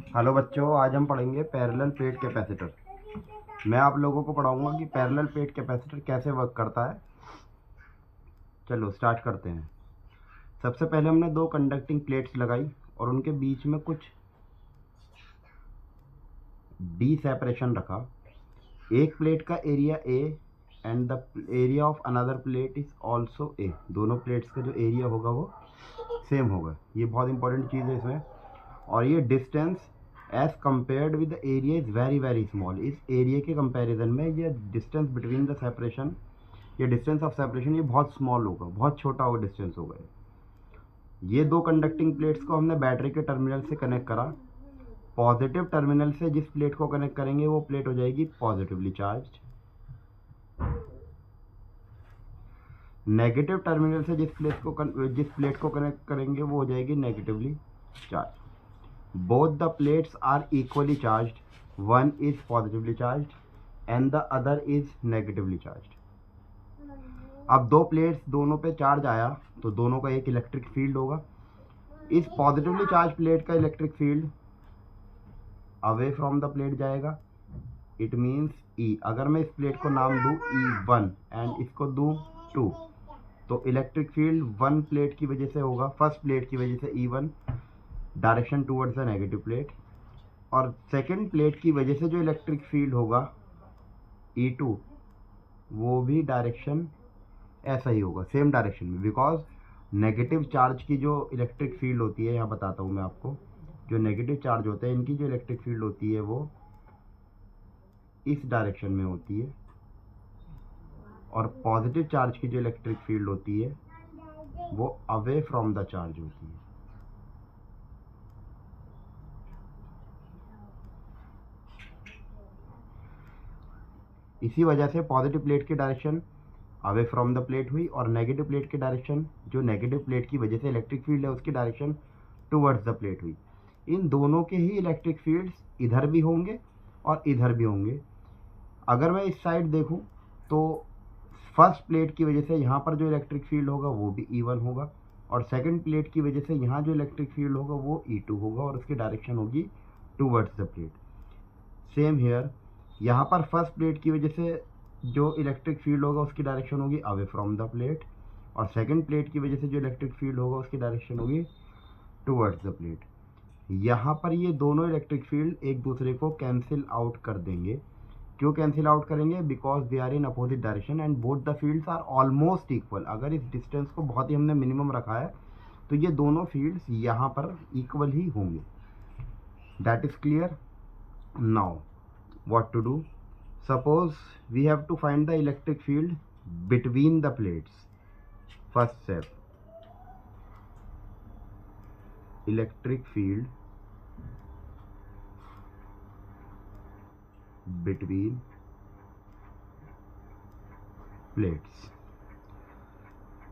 Hello बच्चों, आज हम पढ़ेंगे पैरेलल प्लेट कैपेसिटर। मैं आप लोगों को पढ़ाऊंगा कि पैरेलल प्लेट कैपेसिटर कैसे वर्क करता है। चलो स्टार्ट करते हैं। सबसे पहले हमने दो कंडक्टिंग प्लेट्स लगाई और उनके बीच में कुछ डी सेपरेशन रखा। एक प्लेट का area A and the area of another plate is also a. दोनों प्लेट्स का जो एरिया होगा वो सेम होगा। ये बहुत इंपॉर्टेंट चीज़ है इसमें। और ये distance as compared with the area is very very small. इस एरिया के कंपैरिजन में ये डिस्टेंस बिटवीन द सेपरेशन, ये डिस्टेंस ऑफ सेपरेशन ये बहुत स्मॉल होगा, बहुत छोटा होगा डिस्टेंस होगा। ये दो कंडक्टिंग प्लेट्स को हमने बैटरी के टर्मिनल से कनेक्ट करा। पॉजिटिव टर्मिनल से जिस प्लेट को कनेक्ट करेंगे वो प्लेट हो जाएगी पॉजिटिवली चार्ज्ड। नेगेटिव टर्मिनल से जिस प्लेट को कनेक्ट करेंगे वो हो जाएगी negatively charge. Both the plates are equally charged. One is positively charged and the other is negatively charged. अब दो प्लेट्स दोनों पे चार्ज आया तो दोनों का एक इलेक्ट्रिक फील्ड होगा। इस पॉजिटिवली चार्ज प्लेट का electric field away from the plate जाएगा। It means E। अगर मैं इस प्लेट को नाम दूँ E1 एंड इसको दूँ 2, तो इलेक्ट्रिक फील्ड वन प्लेट की वजह से होगा, फर्स्ट प्लेट की वजह से E1 direction towards the negative plate, और सेकंड प्लेट की वजह से जो इलेक्ट्रिक फील्ड होगा E2 वो भी डायरेक्शन ऐसा ही होगा, सेम डायरेक्शन में। बिकॉज नेगेटिव चार्ज की जो इलेक्ट्रिक फील्ड होती है, यहाँ बताता हूँ मैं आपको, जो नेगेटिव चार्ज होते हैं इनकी जो इलेक्ट्रिक फील्ड होती है वो इस डायरेक्शन में होती है, और पॉजिटिव चार्ज की जो इलेक्ट्रिक फील्ड होती है वो अवे फ्रॉम द चार्ज होती है। इसी वजह से पॉजिटिव प्लेट की direction away from the plate हुई और नेगेटिव प्लेट की डायरेक्शन, जो नेगेटिव प्लेट की वजह से इलेक्ट्रिक फील्ड है उसकी डायरेक्शन टुवर्ड्स द प्लेट हुई। इन दोनों के ही इलेक्ट्रिक फील्ड्स इधर भी होंगे और इधर भी होंगे। अगर मैं इस साइड देखूं तो फर्स्ट प्लेट की वजह से यहाँ पर जो इलेक्ट्रिक फील्ड होगा वो भी E1 होगा, और सेकंड प्लेट की वजह से यहाँ जो इलेक्ट्रिक फील्ड होगा वो E2 होगा और उसकी डायरेक्शन होगी towards the plate. Same here, यहाँ पर फर्स्ट प्लेट की वजह से जो इलेक्ट्रिक फील्ड होगा उसकी डायरेक्शन होगी अवे फ्रॉम द प्लेट, और सेकंड प्लेट की वजह से जो इलेक्ट्रिक फील्ड होगा उसकी डायरेक्शन होगी टुवर्ड्स द प्लेट। यहाँ पर ये दोनों इलेक्ट्रिक फील्ड एक दूसरे को कैंसिल आउट कर देंगे। क्यों कैंसिल आउट करेंगे? Because they are in opposite direction and both the fields are almost equal. अगर इस डिस्टेंस को बहुत ही हमने मिनिमम रखा है तो ये दोनों फील्ड्स यहाँ पर इक्वल ही होंगे। That is clear. Now what to do? Suppose we have to find the electric field between the plates. First step, electric field between plates.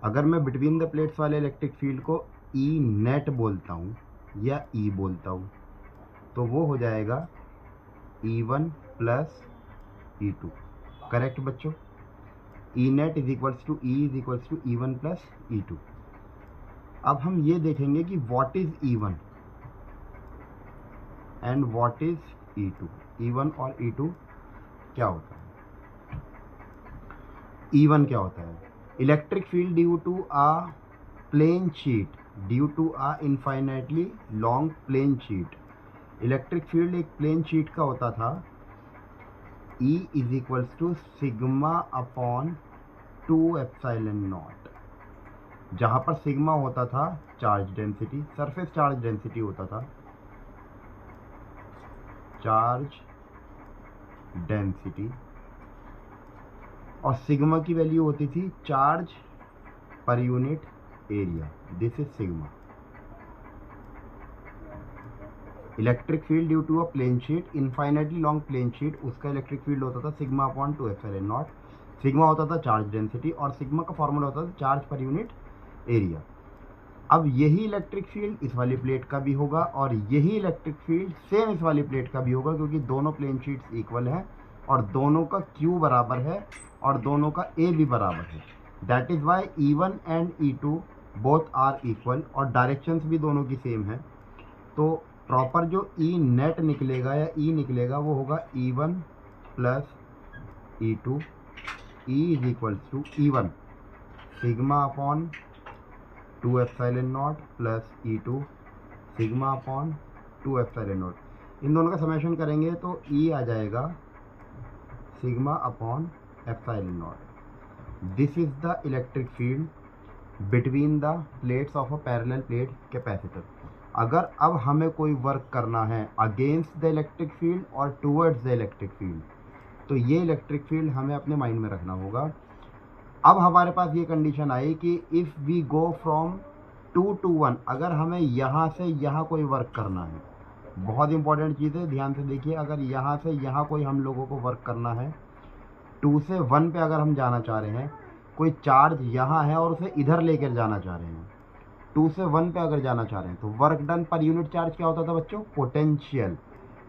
अगर मैं बिटवीन द प्लेट्स वाले इलेक्ट्रिक फील्ड को E net बोलता हूँ या E बोलता हूँ तो वो हो जाएगा E1 प्लस E2। करेक्ट बच्चों? E net is equals to E is equals to E1 plus E2। अब हम ये देखेंगे कि what is E1 and what is E2। E1 और E2 क्या होता है? E1 क्या होता है? Electric field due to a plane sheet, due to a infinitely long plane sheet. Electric field एक प्लेन शीट का होता था। E is equals to sigma upon 2 epsilon naught, जहाँ पर सिग्मा होता था charge density, surface charge density होता था, चार्ज डेंसिटी, और सिग्मा की वैल्यू होती थी charge per unit area. This is sigma. Electric field due to a plane sheet, infinitely long plane sheet, उसका इलेक्ट्रिक फील्ड होता था sigma upon 2 epsilon not. Sigma होता था चार्ज डेंसिटी और सिग्मा का फॉर्मूला होता था चार्ज पर यूनिट एरिया। अब यही इलेक्ट्रिक फील्ड इस वाली प्लेट का भी होगा और यही इलेक्ट्रिक फील्ड सेम इस वाली प्लेट का भी होगा, क्योंकि दोनों प्लेन शीट्स इक्वल हैं और दोनों का Q बराबर है और दोनों का A भी बराबर है। That is why E1 and E2 both are equal और डायरेक्शंस भी दोनों की सेम है। तो प्रॉपर जो ई नेट निकलेगा या ई निकलेगा वो होगा E1 plus E2, E is equals to E1 sigma upon 2 epsilon naught plus E2 sigma upon 2 epsilon naught. इन दोनों का समेशन करेंगे तो E आ जाएगा sigma upon epsilon naught. This is the electric field between the plates of a parallel plate capacitor. अगर अब हमें कोई वर्क करना है अगेंस्ट द इलेक्ट्रिक फील्ड और टूवर्ड्स द इलेक्ट्रिक फील्ड, तो ये इलेक्ट्रिक फील्ड हमें अपने माइंड में रखना होगा। अब हमारे पास ये कंडीशन आई कि if we go from 2 to 1, अगर हमें यहाँ से यहाँ कोई वर्क करना है, बहुत इंपॉर्टेंट चीज़ है, ध्यान से देखिए, अगर यहाँ से यहाँ कोई हम लोगों को वर्क करना है, 2 से 1 पे अगर हम जाना चाह रहे हैं, कोई चार्ज यहाँ है और उसे इधर लेकर जाना चाह रहे हैं, 2 से 1 पे अगर जाना चाह रहे हैं, तो work done per unit charge क्या होता था बच्चों? Potential.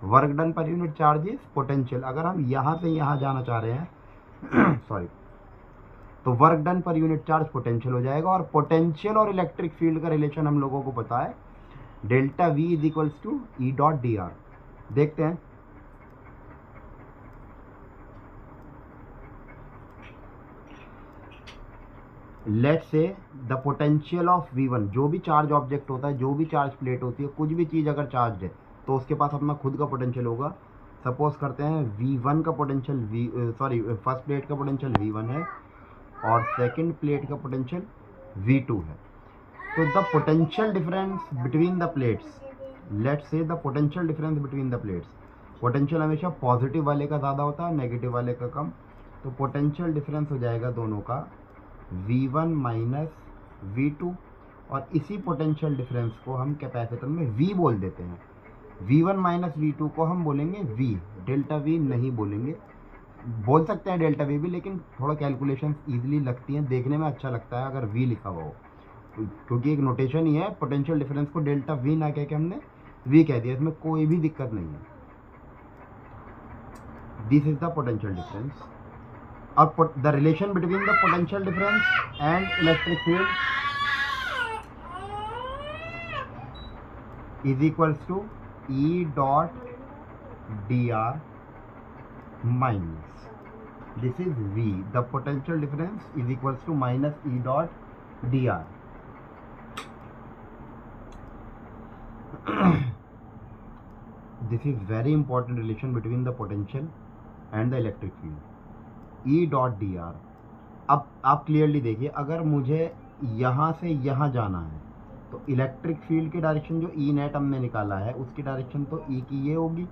Work done per unit charge is potential. अगर हम यहाँ से यहाँ जाना चाह रहे हैं सॉरी, तो work done per unit charge potential हो जाएगा। और पोटेंशियल और इलेक्ट्रिक फील्ड का रिलेशन हम लोगों को पता है, delta V is equals to E dot D R. देखते हैं, late say the potential of V1, जो भी चार्ज ऑब्जेक्ट होता है, जो भी चार्ज प्लेट होती है, कुछ भी चीज़ अगर चार्ज है तो उसके पास अपना खुद का पोटेंशियल होगा। सपोज करते हैं V1 का पोटेंशियल फर्स्ट प्लेट का पोटेंशियल V1 है और सेकंड प्लेट का पोटेंशियल V2 है। तो the potential difference between the plates, let say the potential difference between the plates, potential हमेशा पॉजिटिव वाले का ज़्यादा होता है, नेगेटिव वाले का कम। तो पोटेंशियल डिफरेंस हो जाएगा दोनों का V1 माइनस V2, और इसी पोटेंशियल डिफरेंस को हम कैपेसिटर में V बोल देते हैं। V1 माइनस V2 को हम बोलेंगे V, डेल्टा V नहीं बोलेंगे। बोल सकते हैं डेल्टा V भी, लेकिन थोड़ा कैलकुलेशन ईजिली लगती हैं, देखने में अच्छा लगता है अगर V लिखा हुआ हो, क्योंकि एक नोटेशन ही है। पोटेंशियल डिफरेंस को डेल्टा V ना कह के हमने V कह दिया, इसमें कोई भी दिक्कत नहीं है। This is the potential difference. और the relation between the potential difference and electric field is equals to E dot D r minus, this is V, the potential difference is equals to minus E dot D r. This is very important relation between the potential and the electric field, E dot D r. अब आप clearly देखिए, अगर मुझे यहाँ से यहाँ जाना है तो इलेक्ट्रिक फील्ड की डायरेक्शन जो E नेट हमने निकाला है उसकी डायरेक्शन तो E की ये होगी,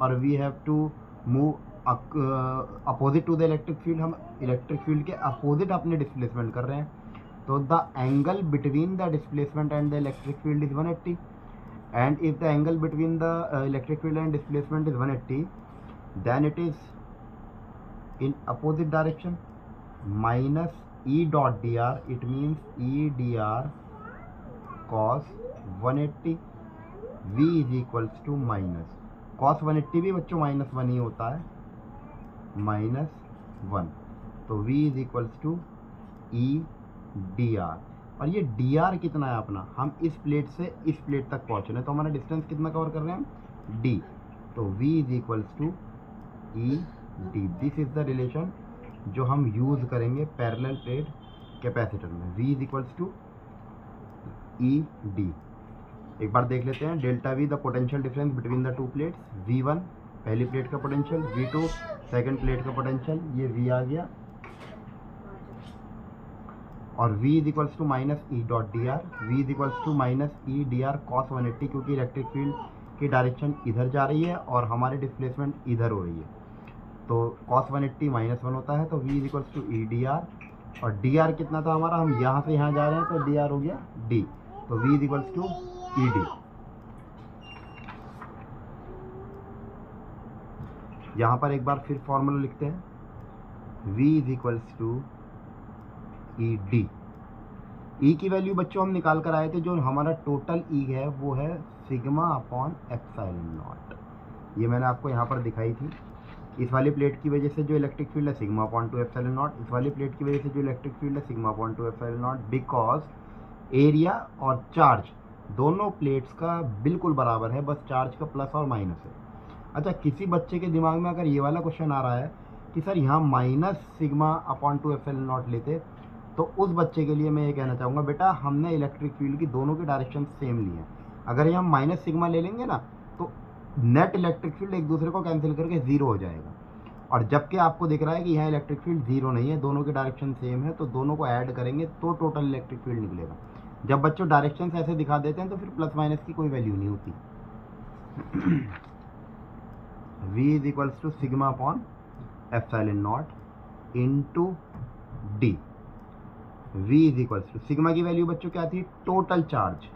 और we have to move opposite to the electric field. हम इलेक्ट्रिक फील्ड के अपोजिट अपने डिस्प्लेसमेंट कर रहे हैं, तो the angle between the displacement and the electric field is 180, and if the angle between the electric field and displacement is 180, then it is in opposite direction, minus E dot dr, it means E dr cos 180, V is equals to minus cos 180 भी बच्चों minus 1 ही होता है, minus 1, तो V is equals to E dr। और ये dr कितना है अपना, हम इस प्लेट से इस प्लेट तक पहुँच रहे हैं, तो हमारा डिस्टेंस कितना कवर कर रहे हैं हम, d, तो V is equals to E D. This is the relation जो हम यूज करेंगे पैरेलल प्लेट कैपेसिटर में, V is equals to E D. एक बार देख लेते हैं, delta V the potential difference between the two plates, V1 पहली प्लेट का पोटेंशियल, V2 सेकंड प्लेट का पोटेंशियल, ये V आ गया, और V is equals to minus E dot D R. V is equals to minus E D R cos 180, क्योंकि electric field की direction इधर जा रही है और हमारी डिस्प्लेसमेंट इधर हो रही है, तो cos 180 माइनस 1 होता है, तो V is equals to E D R, और डी आर कितना था हमारा, हम यहाँ से यहाँ जा रहे हैं तो डी आर हो गया D, तो V is equals to E D. यहाँ पर एक बार फिर फॉर्मूला लिखते हैं, V is equals to E D. E की वैल्यू बच्चों हम निकाल कर आए थे, जो हमारा टोटल E है वो है सिग्मा अपॉन एप्सिलॉन नॉट, ये मैंने आपको यहाँ पर दिखाई थी। इस वाली प्लेट की वजह से जो इलेक्ट्रिक फील्ड है सिग्मा अपॉन 2 एप्सिलॉन नॉट, इस वाली प्लेट की वजह से जो इलेक्ट्रिक फील्ड है sigma upon 2 epsilon not, because area और चार्ज दोनों प्लेट्स का बिल्कुल बराबर है, बस चार्ज का प्लस और माइनस है। अच्छा, किसी बच्चे के दिमाग में अगर ये वाला क्वेश्चन आ रहा है कि सर यहाँ minus sigma upon two epsilon not लेते, तो उस बच्चे के लिए मैं ये कहना चाहूँगा, बेटा हमने इलेक्ट्रिक फील्ड की दोनों की डायरेक्शन सेम ली है। अगर यहाँ माइनस सिग्मा ले लेंगे ना तो नेट इलेक्ट्रिक फील्ड एक दूसरे को कैंसिल करके ज़ीरो हो जाएगा, और जबकि आपको दिख रहा है कि यहाँ इलेक्ट्रिक फील्ड ज़ीरो नहीं है, दोनों की डायरेक्शन सेम है, तो दोनों को ऐड करेंगे तो टोटल इलेक्ट्रिक फील्ड निकलेगा। जब बच्चों डायरेक्शन ऐसे दिखा देते हैं तो फिर प्लस माइनस की कोई वैल्यू नहीं होती। V is equals to sigma upon epsilon naught into D. V is equals to sigma की वैल्यू बच्चों क्या थी, टोटल चार्ज।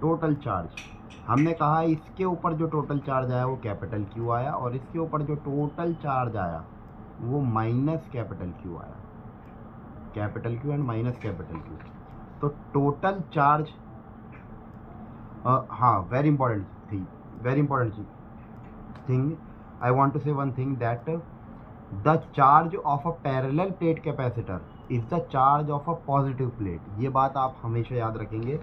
टोटल चार्ज हमने कहा इसके ऊपर जो टोटल चार्ज आया वो कैपिटल Q आया, और इसके ऊपर जो टोटल चार्ज आया वो माइनस कैपिटल Q आया, capital Q and minus capital Q। तो टोटल चार्ज, हाँ, वेरी इंपॉर्टेंट थी, very important thing, I want to say one thing that the charge of a parallel plate capacitor is the charge of a positive plate. ये बात आप हमेशा याद रखेंगे,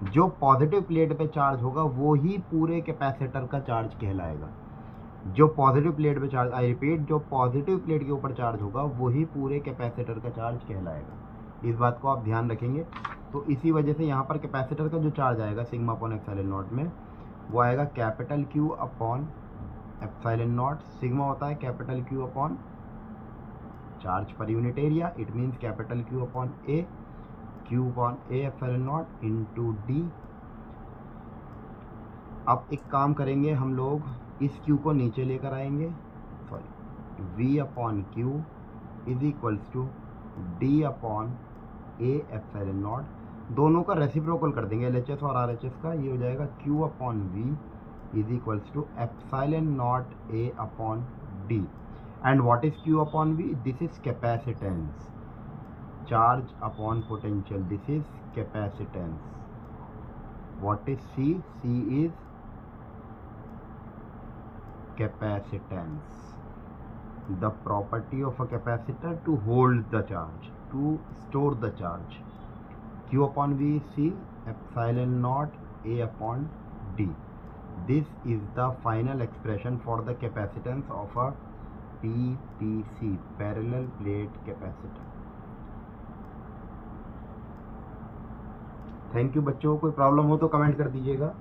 जो पॉजिटिव प्लेट पे चार्ज होगा वो ही पूरे कैपेसिटर का चार्ज कहलाएगा। जो पॉजिटिव प्लेट पे चार्ज, आई रिपीट, जो पॉजिटिव प्लेट के ऊपर चार्ज होगा वही पूरे कैपेसिटर का चार्ज कहलाएगा। इस बात को आप ध्यान रखेंगे। तो इसी वजह से यहाँ पर कैपेसिटर का जो चार्ज आएगा सिग्मा अपॉन एप्सिलॉन नॉट में, वो आएगा capital Q upon epsilon not. Sigma होता है capital Q upon charge per unit area, it means capital Q upon A, Q upon A epsilon naught into D. अब एक काम करेंगे हम लोग, इस Q को नीचे लेकर आएंगे, sorry, V upon Q is equals to D upon A epsilon naught. दोनों का रेसिप्रोकल कर देंगे, LHS और RHS का, ये हो जाएगा Q upon V is equals to epsilon naught A upon D। And what is Q upon V? This is capacitance. Charge upon potential, this is capacitance. What is C? C is capacitance, the property of a capacitor to hold the charge, to store the charge. Q upon V is C, epsilon naught A upon D. This is the final expression for the capacitance of a PPC, parallel plate capacitor. Thank you बच्चों, कोई problem हो तो comment कर दीजिएगा।